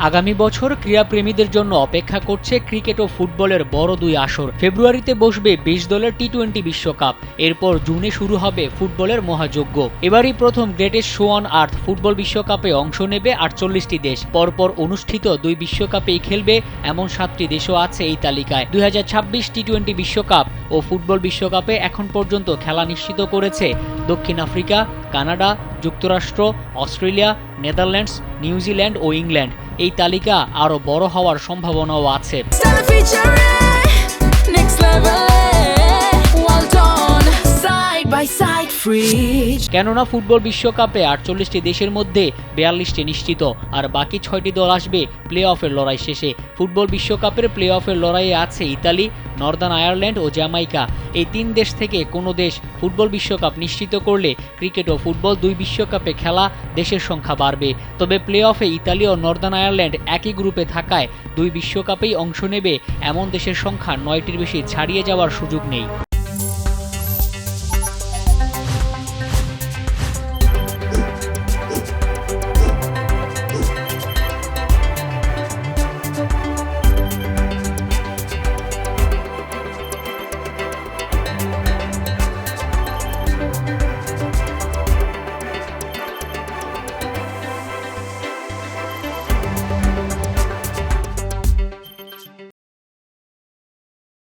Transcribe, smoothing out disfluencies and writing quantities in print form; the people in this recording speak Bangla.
আগামী বছর ক্রীড়াপ্রেমীদের জন্য অপেক্ষা করছে ক্রিকেট ও ফুটবলের বড় দুই আসর। ফেব্রুয়ারিতে বসবে ২০ দলের টি-20 বিশ্বকাপ। এরপর জুনে শুরু হবে ফুটবলের মহাযজ্ঞ। এবারই প্রথম greatest show on earth football বিশ্বকাপে অংশ নেবে ৪৮টি দেশ। পরপর অনুষ্ঠিত দুই বিশ্বকাপেই খেলবে এমন ৭টি দেশও আছে এই তালিকায়। ২০২৬ টি-20 বিশ্বকাপ ও ফুটবল বিশ্বকাপে এখন পর্যন্ত খেলা নিশ্চিত করেছে দক্ষিণ আফ্রিকা, কানাডা, যুক্তরাষ্ট্র, অস্ট্রেলিয়া, নেদারল্যান্ডস, নিউজিল্যান্ড ও ইংল্যান্ড। এই তালিকা আরও বড় হওয়ার সম্ভাবনাও আছে। কেননা ফুটবল বিশ্বকাপে ৪৮টি দেশের মধ্যে ৪২টি নিশ্চিত, আর বাকি ৬টি দল আসবে প্লে অফের লড়াই শেষে। ফুটবল বিশ্বকাপের প্লে অফের লড়াইয়ে আছে ইতালি, নর্দার্ন আয়ারল্যান্ড ও জ্যামাইকা। এই তিন দেশ থেকে কোনো দেশ ফুটবল বিশ্বকাপ নিশ্চিত করলে ক্রিকেট ও ফুটবল দুই বিশ্বকাপে খেলা দেশের সংখ্যা বাড়বে। তবে প্লে অফে ইতালি ও নর্দার্ন আয়ারল্যান্ড একই গ্রুপে থাকায় দুই বিশ্বকাপেই অংশ নেবে এমন দেশের সংখ্যা ৯টির বেশি ছাড়িয়ে যাওয়ার সুযোগ নেই।